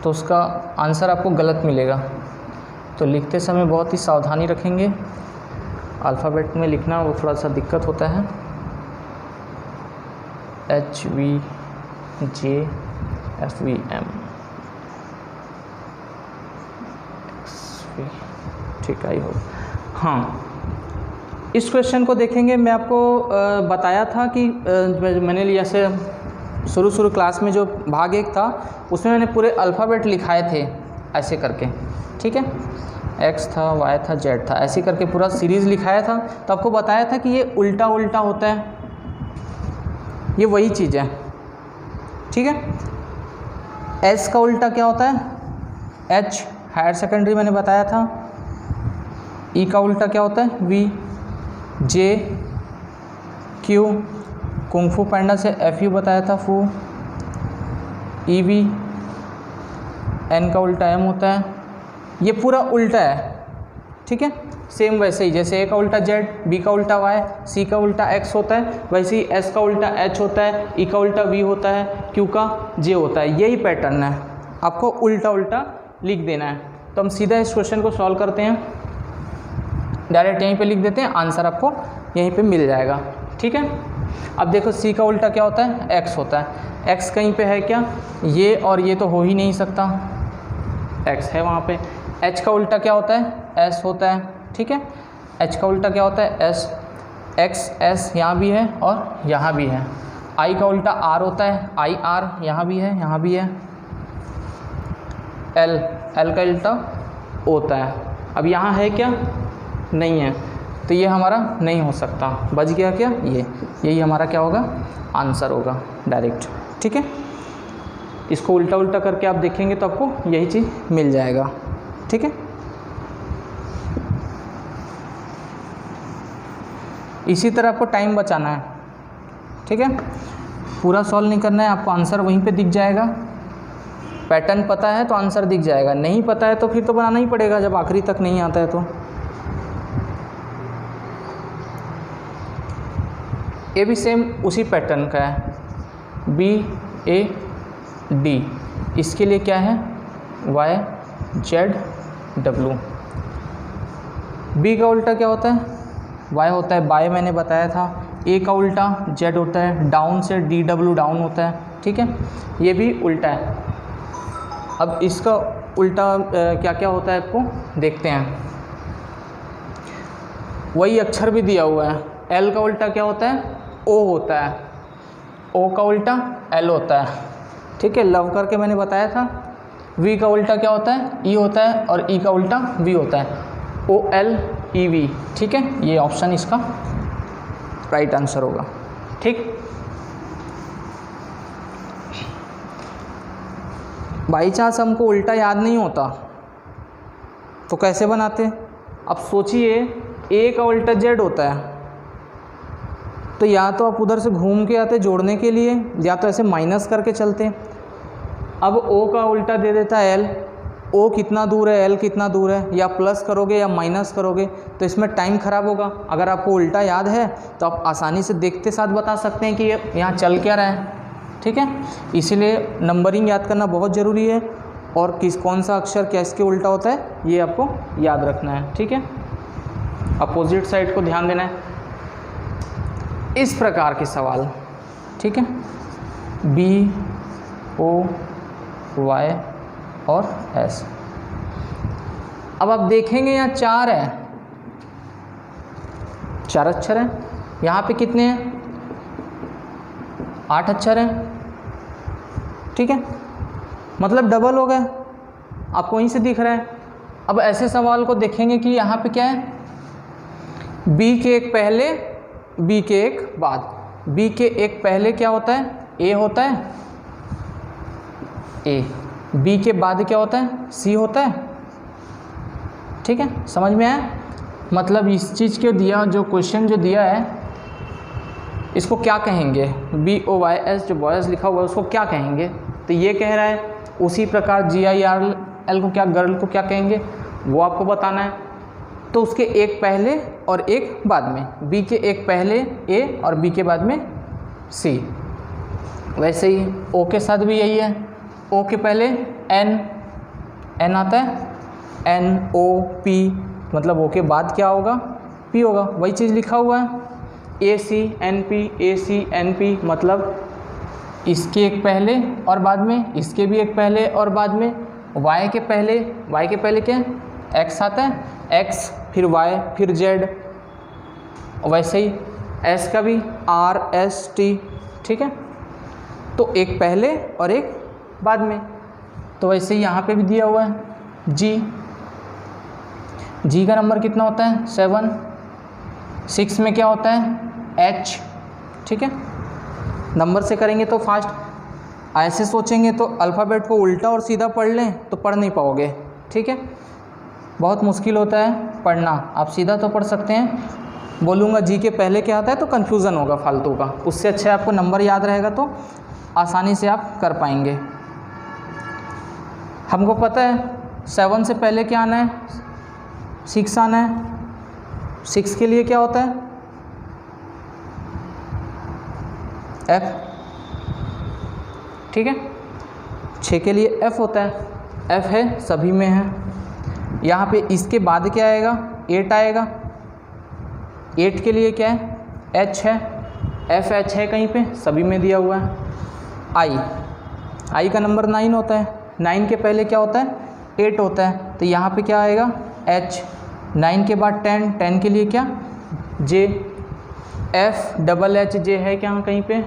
तो उसका आंसर आपको गलत मिलेगा, तो लिखते समय बहुत ही सावधानी रखेंगे। अल्फ़ाबेट में लिखना वो थोड़ा सा दिक्कत होता है, HVJFVM। ठीक है, हो। हाँ, इस क्वेश्चन को देखेंगे। मैं आपको बताया था कि मैंने लिया से शुरू क्लास में जो भाग 1 था उसमें मैंने पूरे अल्फ़ाबेट लिखाए थे ऐसे करके। ठीक है, X था, Y था, Z था, ऐसे करके पूरा सीरीज़ लिखाया था। तो आपको बताया था कि ये उल्टा उल्टा होता है, ये वही चीज़ है। ठीक है, S का उल्टा क्या होता है, H, हायर सेकेंडरी मैंने बताया था। E का उल्टा क्या होता है, V, J, Q, कुंग-फू पैंडा से FU बताया था, फू। EV, N का उल्टा M होता है, ये पूरा उल्टा है। ठीक है, सेम वैसे ही जैसे A का उल्टा Z, B का उल्टा Y, C का उल्टा X होता है, वैसे ही S का उल्टा H होता है, E का उल्टा V होता है, Q का J होता है। यही पैटर्न है, आपको उल्टा उल्टा लिख देना है। तो हम सीधा इस क्वेश्चन को सॉल्व करते हैं, डायरेक्ट यहीं पे लिख देते हैं, आंसर आपको यहीं पे मिल जाएगा। ठीक है, अब देखो C का उल्टा क्या होता है, X होता है। X कहीं पे है क्या, ये और ये तो हो ही नहीं सकता, X है वहाँ पे। H का उल्टा क्या होता है, S होता है। ठीक है, H का उल्टा क्या होता है, S, X, S यहाँ भी है और यहाँ भी है। I का उल्टा R होता है, I, R यहाँ भी है, यहाँ भी है। L, L का उल्टा O होता है। अब यहाँ है क्या, नहीं है, तो ये हमारा नहीं हो सकता, बच गया क्या, यही हमारा क्या होगा, आंसर होगा डायरेक्ट। ठीक है, इसको उल्टा उल्टा करके आप देखेंगे तो आपको यही चीज़ मिल जाएगा। ठीक है, इसी तरह आपको टाइम बचाना है। ठीक है, पूरा सॉल्व नहीं करना है, आपको आंसर वहीं पे दिख जाएगा। पैटर्न पता है तो आंसर दिख जाएगा, नहीं पता है तो फिर तो बनाना ही पड़ेगा जब आखिरी तक नहीं आता है तो। ये भी सेम उसी पैटर्न का है, BAD, इसके लिए क्या है, YZW। B का उल्टा क्या होता है, Y होता है, बाय मैंने बताया था। A का उल्टा Z होता है, डाउन से DW डाउन होता है। ठीक है, ये भी उल्टा है। अब इसका उल्टा क्या क्या होता है आपको देखते हैं, वही अक्षर भी दिया हुआ है। L का उल्टा क्या होता है, O होता है, O का उल्टा L होता है। ठीक है, लव करके मैंने बताया था। V का उल्टा क्या होता है, E होता है, और E का उल्टा V होता है, OLEV। ठीक है, ये ऑप्शन इसका राइट आंसर होगा। ठीक, बाई चांस हमको उल्टा याद नहीं होता तो कैसे बनाते, अब सोचिए A का उल्टा Z होता है, तो या तो आप उधर से घूम के आते जोड़ने के लिए, या तो ऐसे माइनस करके चलते। अब O का उल्टा दे देता है L, O कितना दूर है, L कितना दूर है, या प्लस करोगे या माइनस करोगे तो इसमें टाइम ख़राब होगा। अगर आपको उल्टा याद है तो आप आसानी से देखते साथ बता सकते हैं कि ये यहाँ चल क्या रहा है, ठीक है। इसीलिए नंबरिंग याद करना बहुत ज़रूरी है, और कौन सा अक्षर क्या इसके उल्टा होता है ये आपको याद रखना है, ठीक है। अपोजिट साइड को ध्यान देना है। इस प्रकार के सवाल, ठीक है, B, O, Y और S। अब आप देखेंगे यहाँ 4 है, 4 अक्षर हैं। यहाँ पे कितने हैं? 8 अक्षर हैं, ठीक है, मतलब डबल हो गए, आपको वहीं से दिख रहा है। अब ऐसे सवाल को देखेंगे कि यहाँ पे क्या है, B के एक पहले, B के एक बाद। B के एक पहले क्या होता है? A होता है, A। B के बाद क्या होता है? C होता है, ठीक है, समझ में आया? मतलब इस चीज़ के दिया, जो क्वेश्चन जो दिया है इसको क्या कहेंगे, BOYS जो बॉयज़ लिखा हुआ है उसको क्या कहेंगे? तो ये कह रहा है उसी प्रकार GIRL को क्या, गर्ल को क्या कहेंगे वो आपको बताना है। तो उसके एक पहले और एक बाद में, B के एक पहले A और B के बाद में C। वैसे ही O के साथ भी यही है, O के पहले N आता है, NOP, मतलब O के बाद क्या होगा? P होगा, वही चीज़ लिखा हुआ है। ACNP, ACNP, मतलब इसके एक पहले और बाद में, इसके भी एक पहले और बाद में। Y के पहले क्या? X आता है, X फिर Y फिर Z। वैसे ही S का भी RST, ठीक है। तो एक पहले और एक बाद में। तो वैसे ही यहाँ पे भी दिया हुआ है G का नंबर कितना होता है? 7। 6 में क्या होता है? H, ठीक है। नंबर से करेंगे तो फास्ट, ऐसे सोचेंगे तो अल्फ़ाबेट को उल्टा और सीधा पढ़ लें तो पढ़ नहीं पाओगे, ठीक है, बहुत मुश्किल होता है पढ़ना। आप सीधा तो पढ़ सकते हैं, बोलूँगा G के पहले क्या आता है तो कन्फ्यूज़न होगा फालतू का। उससे अच्छा आपको नंबर याद रहेगा तो आसानी से आप कर पाएंगे। हमको पता है 7 से पहले क्या आना है? 6 आना है। 6 के लिए क्या होता है? F, ठीक है। 6 के लिए F होता है, F है, सभी में है। यहाँ पे इसके बाद क्या आएगा? 8 आएगा। 8 के लिए क्या है? H है, FH है, कहीं पे सभी में दिया हुआ है। I का नंबर 9 होता है। 9 के पहले क्या होता है? 8 होता है, तो यहाँ पे क्या आएगा? H। 9 के बाद 10 के लिए क्या? J। FHJ है क्या कहीं पे?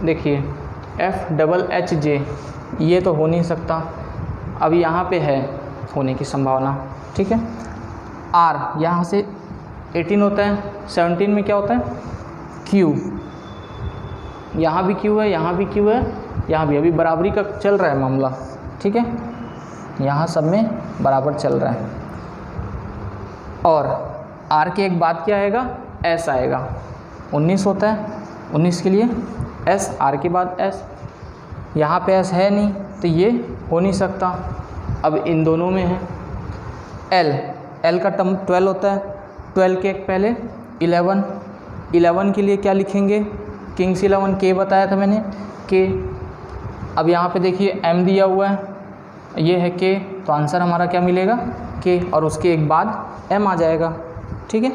देखिए FHJ, ये तो हो नहीं सकता, अब यहाँ पे है होने की संभावना, ठीक है। R यहाँ से 18 होता है। 17 में क्या होता है? Q। यहाँ भी Q है, यहाँ भी Q है, यहाँ भी। अभी बराबरी का चल रहा है मामला, ठीक है, यहाँ सब में बराबर चल रहा है। और R के एक बाद क्या आएगा? S आएगा। 19 होता है, 19 के लिए S, R के बाद S। यहाँ पे S है नहीं तो ये हो नहीं सकता, अब इन दोनों में है। L का टर्म 12 होता है। 12 के एक पहले 11 के लिए क्या लिखेंगे? किंग्स 11 K बताया था मैंने, K। अब यहाँ पे देखिए M दिया हुआ है, ये है K, तो आंसर हमारा क्या मिलेगा? K, और उसके एक बाद M आ जाएगा, ठीक है।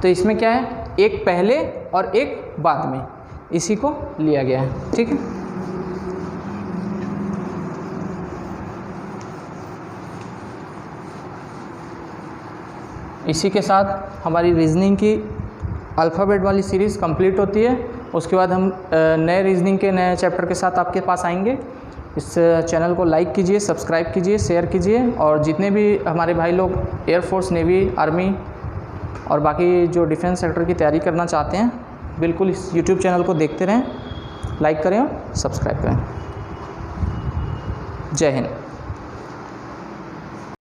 तो इसमें क्या है? एक पहले और एक बाद में, इसी को लिया गया है, ठीक है। इसी के साथ हमारी रीजनिंग की अल्फ़ाबेट वाली सीरीज़ कंप्लीट होती है। उसके बाद हम नए रीजनिंग के नए चैप्टर के साथ आपके पास आएंगे। इस चैनल को लाइक कीजिए, सब्सक्राइब कीजिए, शेयर कीजिए, और जितने भी हमारे भाई लोग एयरफोर्स, नेवी, आर्मी और बाकी जो डिफेंस सेक्टर की तैयारी करना चाहते हैं, बिल्कुल इस यूट्यूब चैनल को देखते रहें, लाइक करें और सब्सक्राइब करें। जय हिंद।